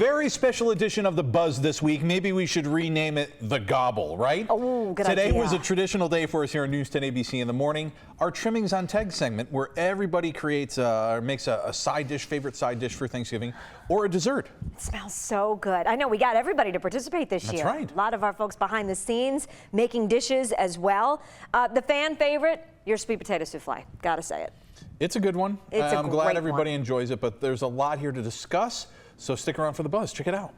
very special edition of The Buzz this week. Maybe we should rename it The Gobble, right? Oh, good Today idea. was a traditional day for us here on News 10 ABC in the morning. Our Trimmings on Teg segment, where everybody creates or makes a side dish, favorite side dish for Thanksgiving, or a dessert. It smells so good. I know we got everybody to participate this year. That's right. A lot of our folks behind the scenes making dishes as well. The fan favorite, your sweet potato souffle. Gotta say it. It's a good one. It's a I'm glad great everybody one. enjoys it, but there's a lot here to discuss, so stick around for The Buzz. Check it out.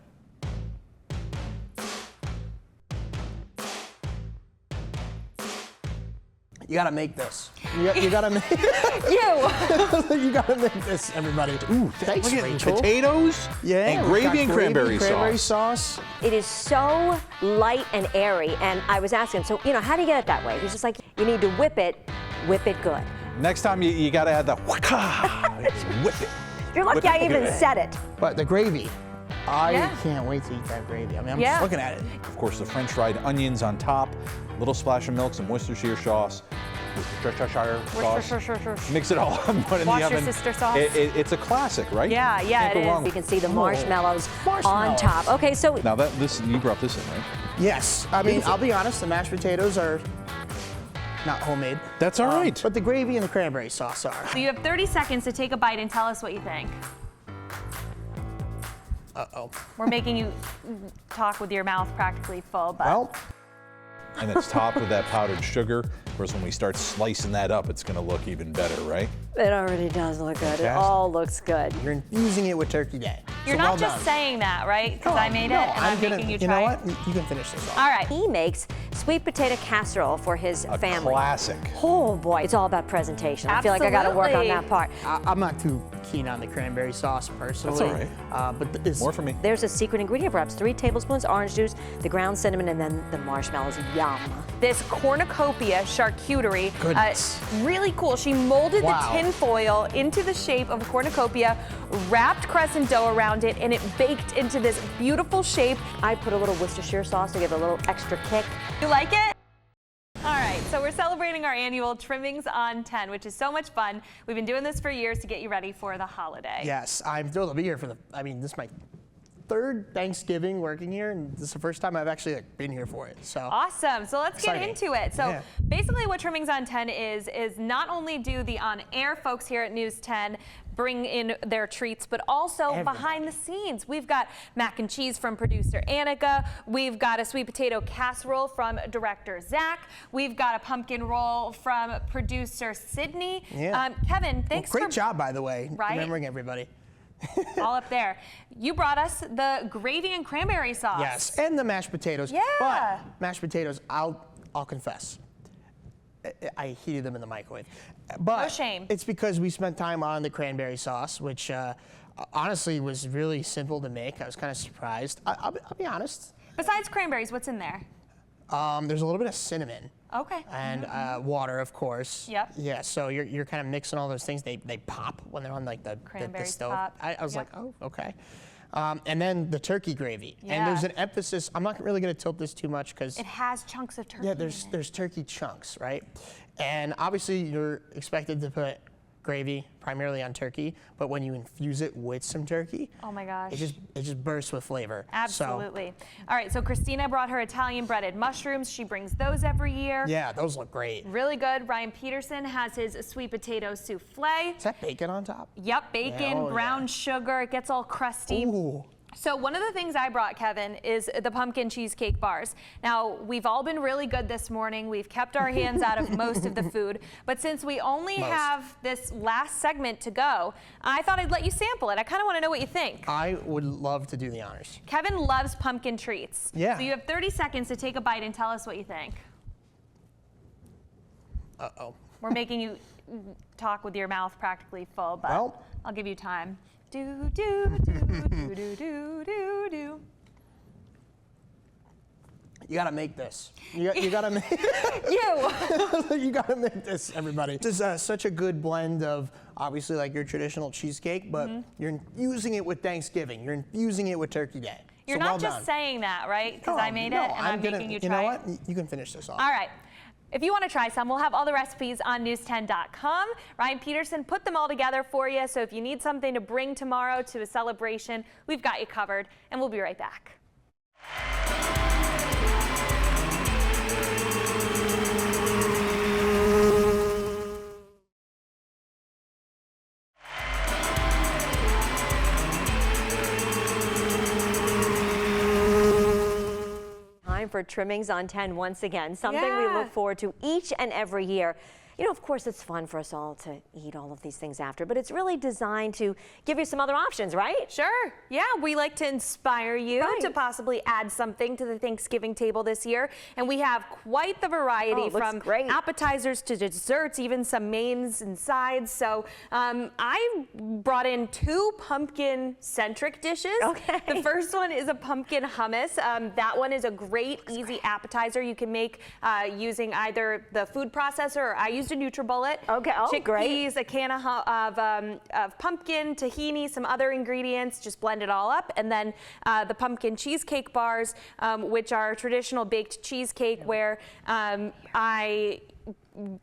You gotta make this. You gotta make. You gotta make this, everybody. Ooh, thanks, Look at Rachel. Potatoes Yeah, and we've gravy got and cranberry sauce. It is so light and airy, and I was asking, so, how do you get it that way? He's just like, you need to whip it good. Next time you gotta add the waka. Whip it. You're lucky Whip it I even good. said it. But the gravy, I Yeah. can't wait to eat that gravy. I mean, I'm Yeah. just looking at it. Of course, the French fried onions on top, a little splash of milk, some Worcestershire sauce. Mix it all up, put it in the oven. Worcestershire sauce. It's a classic, right? Yeah, Can't go it wrong is. You with can see the marshmallows on top. Okay, so Now you brought this in, right? Yes. I mean, I'll be honest, the mashed potatoes are not homemade. That's all right. But the gravy and the cranberry sauce are. So you have 30 seconds to take a bite and tell us what you think. Uh-oh. We're making you talk with your mouth practically full, but Well, And it's topped with that powdered sugar. Of course, when we start slicing that up, it's going to look even better, right? it already does look good. It Fantastic. all looks good. you're infusing it with Turkey Day. you're So not well just done. saying that, right? Because No, I made no, it and I'm gonna, making you You try know it. what? You can finish this off. All right. He makes sweet potato casserole for his A family. classic. Oh boy, it's all about presentation. I feel like I got to work on that part. I'm not too keen on the cranberry sauce personally. That's all right. But it's More for me. There's a secret ingredient, perhaps 3 tablespoons orange juice, the ground cinnamon, and then the marshmallows. Yum. This cornucopia charcuterie, Goodness. really cool. She molded Wow. the tin foil into the shape of a cornucopia, wrapped crescent dough around it, and it baked into this beautiful shape. I put a little Worcestershire sauce to give it a little extra kick. You like it? All right, so we're celebrating our annual Trimmings on 10, which is so much fun. We've been doing this for years to get you ready for the holiday. Yes, I'm thrilled to be here this is my 3rd Thanksgiving working here, and this is the first time I've actually been here for it. So Awesome. So let's get Exciting. into it. So Yeah. basically what Trimmings on 10 is not only do the on-air folks here at News 10 bring in their treats, but also Everybody. behind the scenes. We've got mac and cheese from producer Annika. We've got a sweet potato casserole from director Zach. We've got a pumpkin roll from producer Sydney. Yeah. Kevin, thanks great for job, by the way, Right? remembering everybody. all up there. You brought us the gravy and cranberry sauce. Yes, and the mashed potatoes. Yeah. But mashed potatoes, I'll confess, I heated them in the microwave. But No shame. it's because we spent time on the cranberry sauce, which honestly was really simple to make. I was kind of surprised. I'll be honest. Besides cranberries, what's in there? There's a little bit of cinnamon. Okay. And water, of course. Yep. Yeah, so you're kind of mixing all those things. They pop when they're on like the Cranberries stove. pop. I was Yep. like, oh, okay. And then the turkey gravy. And there's Yeah. an emphasis. I'm not really going to tilt this too much because It has chunks of turkey. yeah, in it. there's turkey chunks, right? And obviously you're expected to put gravy primarily on turkey, but when you infuse it with some turkey, Oh my gosh. it just bursts with flavor. So, Absolutely. All right, so Christina brought her Italian breaded mushrooms. She brings those every year. yeah, those look great. Really good. Ryan Peterson has his sweet potato souffle. Is that bacon on top? Yep, bacon, oh, brown yeah. sugar. It gets all crusty. Ooh. So one of the things I brought, Kevin, is the pumpkin cheesecake bars. Now, we've all been really good this morning. We've kept our hands out of most of the food. But since we only have this last segment to go, I thought I'd let you sample it. I kind of want to know what you think. I would love to do the honors. Kevin loves pumpkin treats. Yeah. So you have 30 seconds to take a bite and tell us what you think. Uh-oh. We're making you talk with your mouth practically full, but Well. I'll give you time. Do, do, do, do, do, do, do, do. You gotta make this. You gotta make. You gotta make this, everybody. This is such a good blend of obviously like your traditional cheesecake, but you're infusing it with Thanksgiving. You're infusing it with Turkey Day. You're So not well just done. saying that, right? Because No, I made no, it and I'm gonna, making you You try know it. what? You can finish this off. All right. If you want to try some, we'll have all the recipes on news10.com. Ryan Peterson put them all together for you, so if you need something to bring tomorrow to a celebration, we've got you covered, and we'll be right back. Time for Trimmings on 10 once again, something we look forward to each and every year. You know, of course, it's fun for us all to eat all of these things after, but it's really designed to give you some other options, right? Sure. Yeah, we like to inspire you to possibly add something to the Thanksgiving table this year. And we have quite the variety from appetizers to desserts, even some mains and sides. So I brought in 2 pumpkin-centric dishes. Okay. The first one is a pumpkin hummus. That one is a great, easy appetizer you can make using either the food processor, or I used a NutriBullet. Okay, oh, chickpeas, great. a can of pumpkin, tahini, some other ingredients, just blend it all up. And then the pumpkin cheesecake bars, which are traditional baked cheesecake where I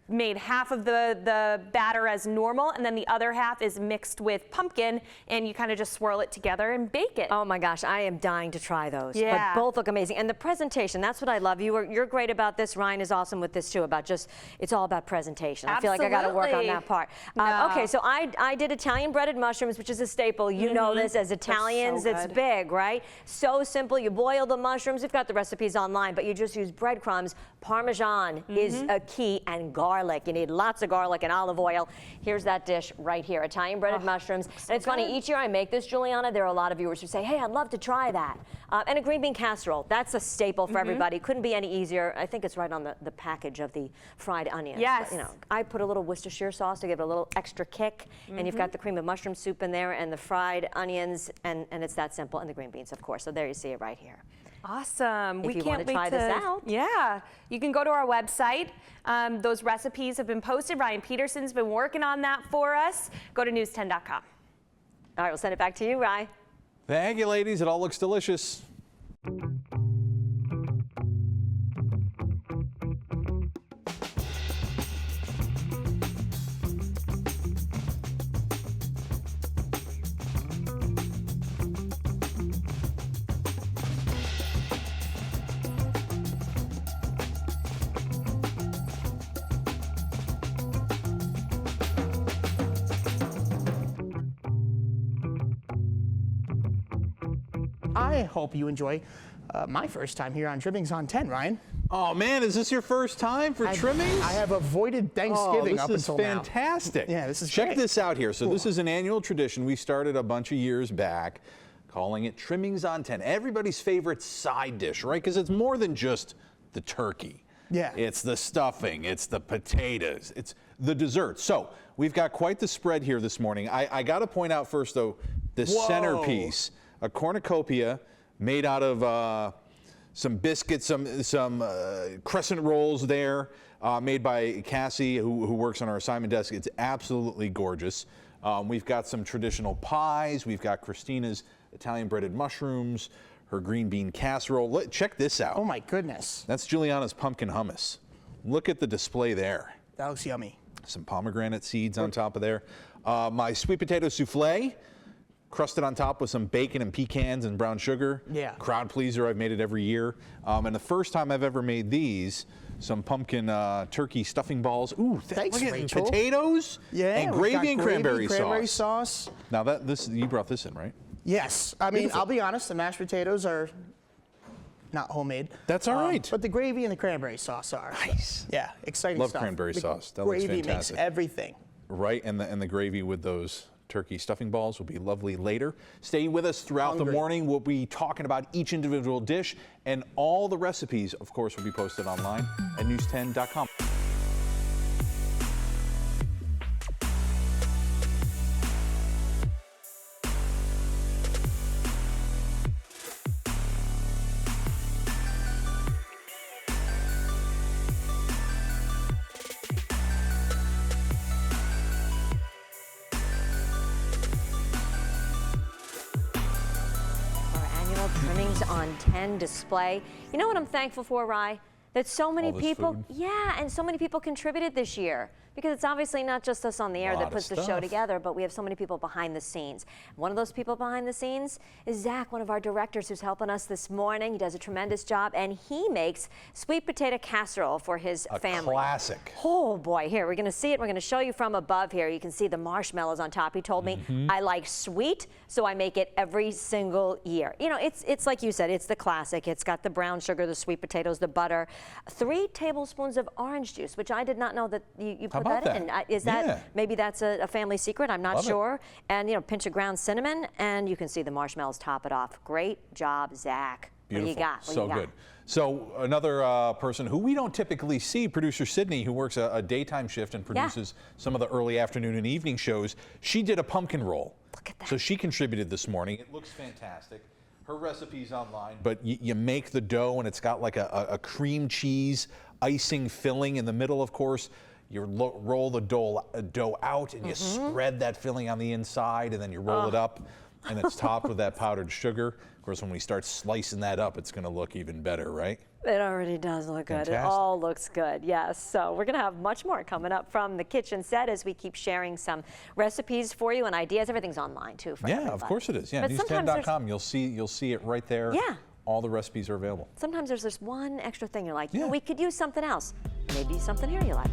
made half of the batter as normal, and then the other half is mixed with pumpkin, and you kind of just swirl it together and bake it. Oh my gosh, I am dying to try those. Yeah. But both look amazing. And the presentation, that's what I love. You're great about this. Ryan is awesome with this too, about just, it's all about presentation. I feel like I got to work on that part. Okay, so I did Italian breaded mushrooms, which is a staple. You know this as Italians, it's big, right? So simple. You boil the mushrooms. We've got the recipes online, but you just use breadcrumbs. Parmesan is a key, and garlic. You need lots of garlic and olive oil. Here's that dish right here, Italian breaded mushrooms. And it's funny, each year I make this, Juliana, there are a lot of viewers who say, hey, I'd love to try that. And a green bean casserole, that's a staple for everybody. Couldn't be any easier. I think it's right on the package of the fried onions. Yes. But, you know, I put a little Worcestershire sauce to give it a little extra kick, and you've got the cream of mushroom soup in there, and the fried onions, and it's that simple, and the green beans, of course. So there you see it right here. Awesome. If you want to try this out. Yeah. You can go to our website. Those recipes have been posted. Ryan Peterson's been working on that for us. Go to news10.com. All right, we'll send it back to you, Rye. Thank you, ladies. It all looks delicious. I hope you enjoy my first time here on Trimmings on 10, Ryan. Oh man, is this your first time for Trimmings? I have avoided Thanksgiving up until now. This is fantastic. Yeah, this is Check great. this out here. So this is an annual tradition we started a bunch of years back, calling it Trimmings on 10. Everybody's favorite side dish, right? Because it's more than just the turkey. Yeah. It's the stuffing, it's the potatoes, it's the dessert. So we've got quite the spread here this morning. I got to point out first though, the centerpiece, a cornucopia made out of some biscuits, some crescent rolls there, made by Cassie, who works on our assignment desk. It's absolutely gorgeous. We've got some traditional pies. We've got Christina's Italian breaded mushrooms, her green bean casserole. Check this out. Oh my goodness. That's Juliana's pumpkin hummus. Look at the display there. That looks yummy. Some pomegranate seeds on top of there. My sweet potato souffle, crusted on top with some bacon and pecans and brown sugar. Yeah. Crowd pleaser, I've made it every year. And the first time I've ever made these, some pumpkin turkey stuffing balls. Ooh, thanks, look at Rachel. Potatoes and gravy and cranberry sauce. Now you brought this in, right? Yes. I mean, I'll be honest, the mashed potatoes are not homemade. That's all right. But the gravy and the cranberry sauce are. Nice. Yeah, exciting Love stuff. cranberry The sauce. That looks gravy fantastic. makes everything. Right, and the gravy with those turkey stuffing balls will be lovely later. Stay with us throughout the morning. We'll be talking about each individual dish, and all the recipes, of course, will be posted online at news10.com. Trimmings on 10 display. You know what I'm thankful for, Rye? that so many All this people, food. yeah, and so many people contributed this year. Because it's obviously not just us on the air that puts the show together, but we have so many people behind the scenes. One of those people behind the scenes is Zach, one of our directors who's helping us this morning. He does a tremendous job, and he makes sweet potato casserole for his family. A classic. Oh boy, here, we're gonna see it. We're gonna show you from above here. You can see the marshmallows on top. He told me I like sweet, so I make it every single year. You know, it's like you said, it's the classic. It's got the brown sugar, the sweet potatoes, the butter, 3 tablespoons of orange juice, which I did not know that you put that in. Is that, maybe that's a family secret? I'm not sure. And, you know, pinch of ground cinnamon, and you can see the marshmallows top it off. Great job, Zach. Beautiful. What do you got? So good. So another person who we don't typically see, producer Sydney, who works a daytime shift and produces some of the early afternoon and evening shows, she did a pumpkin roll. Look at that. So she contributed this morning. It looks fantastic. Her recipe's online, but you make the dough, and it's got like a cream cheese icing filling in the middle, of course. You roll the dough out, and you spread that filling on the inside, and then you roll it up, and it's topped with that powdered sugar. Of course, when we start slicing that up, it's going to look even better, right? It already does look good. It all looks good, yes. So we're going to have much more coming up from the kitchen set as we keep sharing some recipes for you and ideas. Everything's online, too, for everybody. Of course it is. Yeah, But news10.com. You'll see it right there. Yeah. All the recipes are available. Sometimes there's this one extra thing you're like, you know, we could use something else. Maybe something here you like.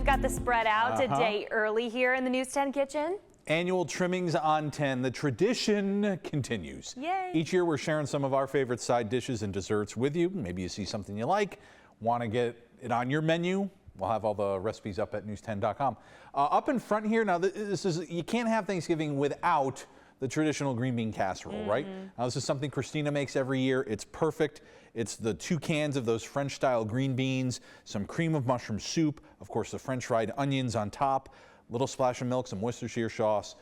Got the spread out a day early here in the News 10 kitchen. Annual trimmings on 10. The tradition continues. Yay. Each year we're sharing some of our favorite side dishes and desserts with you. Maybe you see something you like, want to get it on your menu. We'll have all the recipes up at news10.com. Up in front here, now this is, you can't have Thanksgiving without the traditional green bean casserole, right? Now this is something Christina makes every year. It's perfect. It's the 2 cans of those French style green beans, some cream of mushroom soup, of course the French fried onions on top, little splash of milk, some Worcestershire sauce.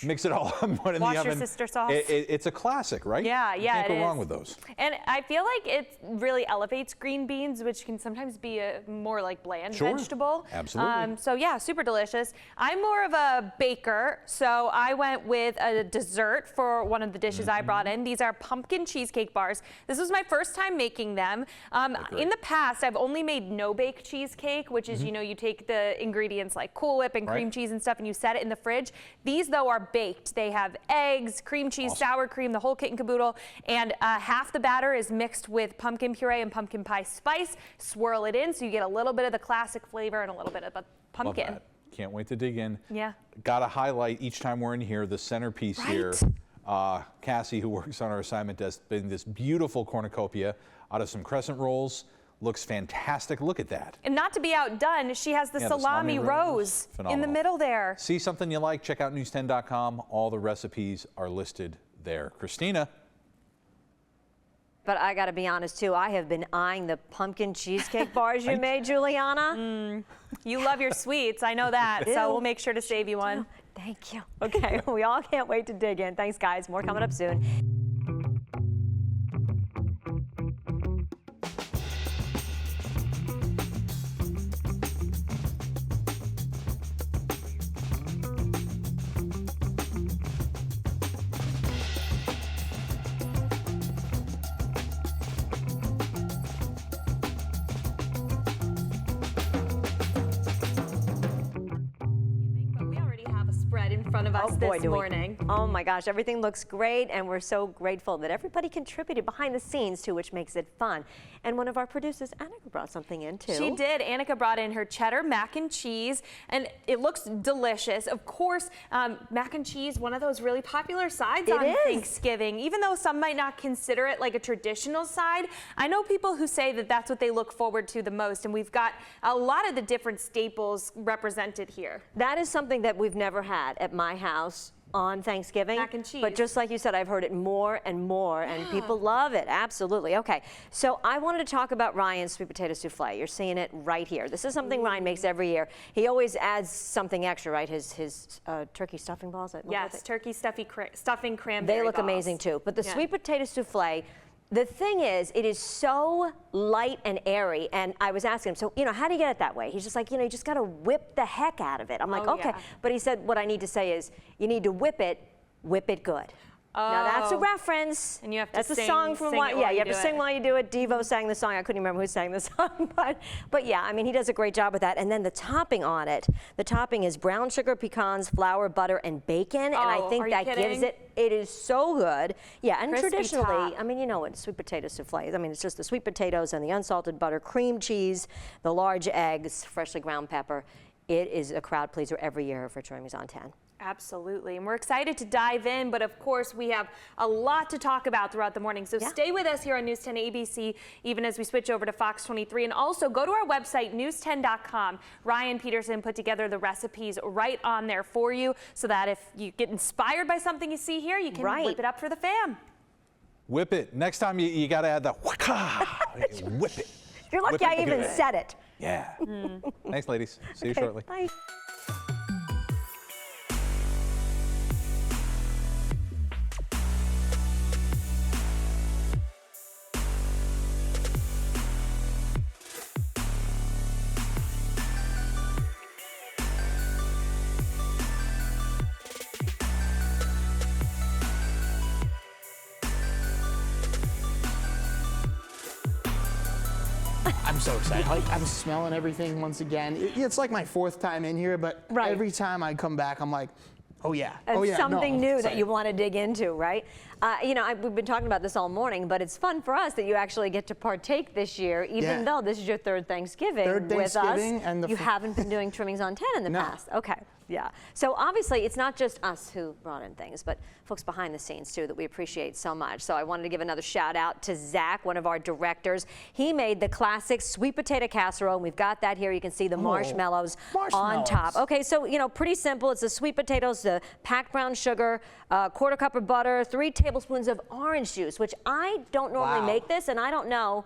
Mix it all up and put it in the oven. Worcestershire sauce. It's a classic, right? Yeah, you can't go wrong with those. And I feel like it really elevates green beans, which can sometimes be a more like bland vegetable. Absolutely. So yeah, super delicious. I'm more of a baker, so I went with a dessert for one of the dishes I brought in. These are pumpkin cheesecake bars. This was my first time making them. In the past, I've only made no-bake cheesecake, which is, you know, you take the ingredients like Cool Whip and cream cheese and stuff, and you set it in the fridge. These, though, are baked. They have eggs, cream cheese, sour cream, the whole kit and caboodle, and half the batter is mixed with pumpkin puree and pumpkin pie spice. Swirl it in so you get a little bit of the classic flavor and a little bit of a pumpkin. Love that. Can't wait to dig in. Yeah. Got to highlight each time we're in here, the centerpiece here. Cassie, who works on our assignment desk, made this beautiful cornucopia out of some crescent rolls. Looks fantastic. Look at that. And not to be outdone, she has the salami rose in the middle there. See something you like, check out news10.com. All the recipes are listed there. Christina. But I got to be honest, too. I have been eyeing the pumpkin cheesecake bars you made, Juliana. You love your sweets. I know that. So we'll make sure to save you one. Thank you. Okay, we all can't wait to dig in. Thanks, guys. More coming up soon. In front of us this morning. Oh my gosh, everything looks great, and we're so grateful that everybody contributed behind the scenes too, which makes it fun. And one of our producers, Annika, brought something in too. She did. Annika brought in her cheddar mac and cheese, and it looks delicious. Of course, mac and cheese, one of those really popular sides on Thanksgiving. Even though some might not consider it like a traditional side, I know people who say that that's what they look forward to the most, and we've got a lot of the different staples represented here. That is something that we've never had at my house on Thanksgiving. Mac and cheese. But just like you said, I've heard it more and more, and people love it. Absolutely. Okay, so I wanted to talk about Ryan's sweet potato souffle. You're seeing it right here. This is something Ryan makes every year. He always adds something extra, right? His turkey stuffing balls. Yes, turkey stuffing cranberry They look balls. amazing too. But the sweet potato souffle, the thing is, it is so light and airy, and I was asking him, so, how do you get it that way? He's just like, you just got to whip the heck out of it. I'm like, okay. Yeah. But he said, what I need to say is, you need to whip it good. Now that's a reference. And you have to That's sing- a song from sing one. it Yeah, while you you have to do sing it. while you do it. Devo sang the song. I couldn't remember who sang the song, but yeah, I mean, he does a great job with that. And then the topping on it, the topping is brown sugar, pecans, flour, butter, and bacon. And I think are you that gives kidding? it is so good. Yeah, and Crispy traditionally, top. I mean, you know what sweet potato souffle is. I mean, it's just the sweet potatoes and the unsalted butter, cream cheese, the large eggs, freshly ground pepper. It is a crowd pleaser every year for Troy's on 10. Absolutely, and we're excited to dive in, but of course we have a lot to talk about throughout the morning, so stay with us here on News 10 ABC, even as we switch over to Fox 23, and also go to our website, news10.com. Ryan Peterson put together the recipes right on there for you, so that if you get inspired by something you see here, you can whip it up for the fam. Whip it. Next time you got to add the waka. Whip it. You're lucky Whip it I even good. said it. Yeah. Thanks, ladies. See you shortly. Bye. I'm so excited. I'm smelling everything once again. It's like my 4th time in here, but every time I come back, I'm like, oh yeah, oh yeah. Something no, new that you want to dig into, right? We've been talking about this all morning, but it's fun for us that you actually get to partake this year, even though this is your 3rd Thanksgiving with us. And you haven't been doing trimmings on 10 in the past. Okay. Yeah. So obviously it's not just us who brought in things, but folks behind the scenes too that we appreciate so much. So I wanted to give another shout out to Zach, one of our directors. He made the classic sweet potato casserole, and we've got that here. You can see the marshmallows on top. Okay, so pretty simple. It's the sweet potatoes, the packed brown sugar, 1/4 cup of butter, 3 tablespoons of orange juice, which I don't normally make this, and I don't know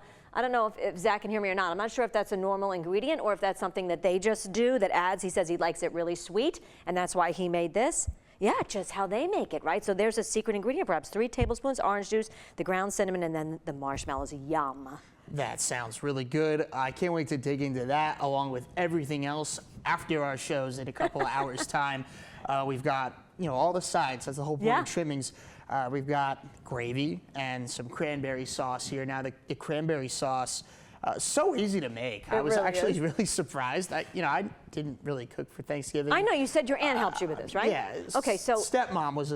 if Zach can hear me or not. I'm not sure if that's a normal ingredient or if that's something that they just do that adds. He says he likes it really sweet, and that's why he made this. Yeah, just how they make it, right? So there's a secret ingredient, perhaps 3 tablespoons orange juice, the ground cinnamon, and then the marshmallows. Yum. That sounds really good. I can't wait to dig into that along with everything else after our shows in a couple of hours' time. We've got, all the sides. That's the whole point of trimmings. We've got gravy and some cranberry sauce here. Now, the cranberry sauce, so easy to make. I was really actually is. really surprised. I didn't really cook for Thanksgiving. I know, you said your aunt helped you with this, right? Yeah. Okay, so. Stepmom was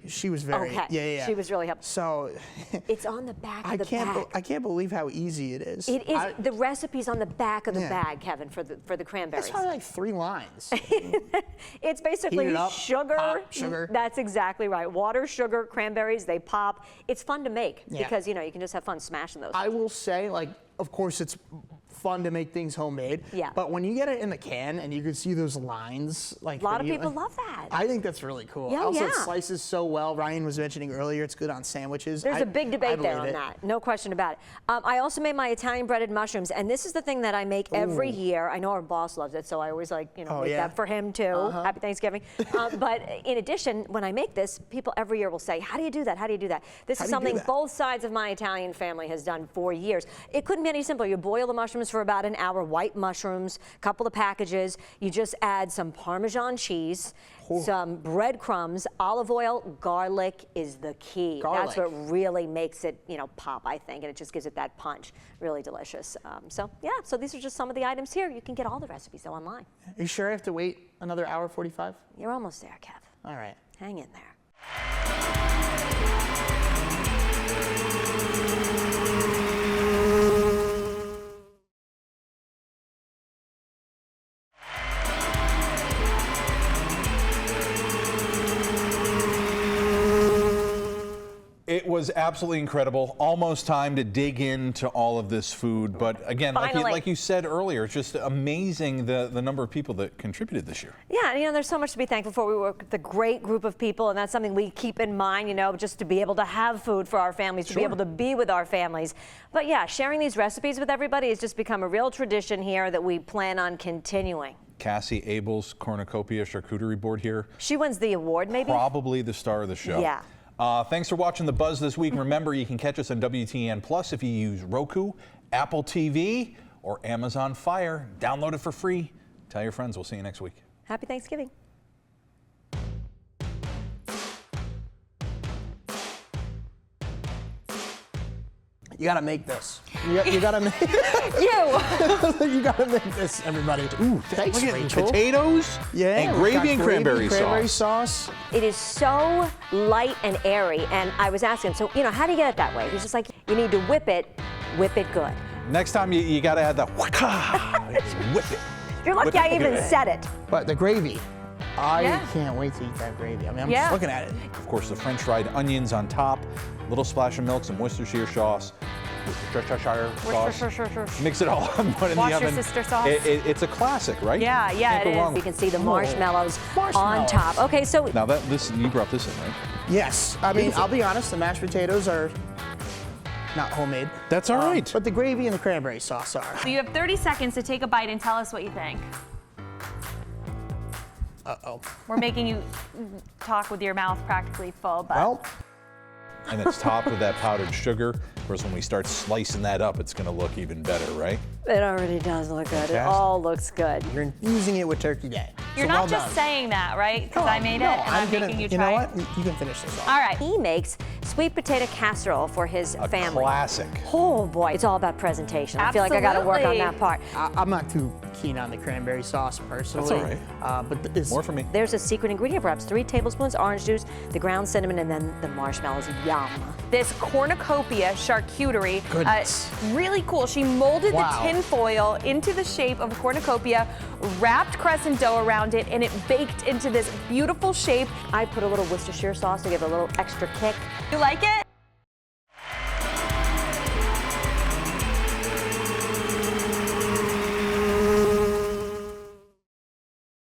she was very, Okay. yeah. She was really helpful. So. It's on the back of the bag. I can't believe how easy it is. It is. The recipe's on the back of the bag, Kevin, for the cranberries. It's probably like 3 lines. It's basically Heat it up, sugar. pop, sugar. That's exactly right. Water, sugar, cranberries, they pop. It's fun to make because, you can just have fun smashing those. I will say, of course, it's fun to make things homemade. Yeah. But when you get it in the can and you can see those lines, a lot of people love that. I think that's really cool. Yeah, Also, it slices so well. Ryan was mentioning earlier, it's good on sandwiches. There's a big debate there on it. that. No question about it. I also made my Italian breaded mushrooms, and this is the thing that I make every year. I know our boss loves it, so I always make that for him too. Happy Thanksgiving. But in addition, when I make this, people every year will say, how do you do that? How do you do that? This is something both sides of my Italian family has done for years. It couldn't be any simpler. You boil the mushrooms for about an hour, white mushrooms, a couple of packages. You just add some Parmesan cheese, some breadcrumbs, olive oil, garlic is the key. That's what really makes it, pop, I think, and it just gives it that punch. Really delicious. So these are just some of the items here. You can get all the recipes though online. Are you sure I have to wait another hour 45? You're almost there, Kev. All right. Hang in there. It was was absolutely incredible. Almost time to dig into all of this food. But again, like you said earlier, it's just amazing the number of people that contributed this year. Yeah, you know, there's so much to be thankful for. We work with a great group of people, and that's something we keep in mind, you know, just to be able to have food for our families, to be able to be with our families. But yeah, sharing these recipes with everybody has just become a real tradition here that we plan on continuing. Cassie Abel's Cornucopia Charcuterie Board here. She wins the award, maybe? Probably the star of the show. Yeah. Thanks for watching The Buzz this week. Remember, you can catch us on WTEN Plus if you use Roku, Apple TV, or Amazon Fire. Download it for free. Tell your friends. We'll see you next week. Happy Thanksgiving. You gotta make this. You gotta make. You gotta make this, everybody. Ooh, thanks, look at Rachel. Potatoes, and gravy and cranberry sauce. It is so light and airy, and I was asking him, so, you know, how do you get it that way? He's just like, you need to whip it good. Next time you gotta add the whip it. You're lucky I even said it. But the gravy. I can't wait to eat that gravy. I mean, I'm just looking at it. Of course, the French fried onions on top, little splash of milk, some Worcestershire sauce. Mix it all in one in the oven. Your sister sauce. It's a classic, right? Yeah, it is. You can see the marshmallows on top. Okay, so now you brought this in, right? Yes. I mean, I'll be honest. The mashed potatoes are not homemade. That's all right. But the gravy and the cranberry sauce are. So you have 30 seconds to take a bite and tell us what you think. Uh-oh. We're making you talk with your mouth practically full, but. Well. And it's topped with that powdered sugar. Of course, when we start slicing that up, it's going to look even better, right? It already does look good. It all looks good. You're infusing it with Turkey Day. You're so not just saying that, right? Because I made it and I'm making you try. You know what? You can finish this off. All right. He makes sweet potato casserole for his family. Classic. Oh boy, it's all about presentation. I feel like I got to work on that part. I'm not too keen on the cranberry sauce personally. That's all right. But this More for me. There's a secret ingredient, perhaps 3 tablespoons orange juice, the ground cinnamon, and then the marshmallows. Yum. This cornucopia charcuterie, Goodness. really cool. She molded the tin foil into the shape of a cornucopia, wrapped crescent dough around it, and it baked into this beautiful shape. I put a little Worcestershire sauce to give it a little extra kick. You like it?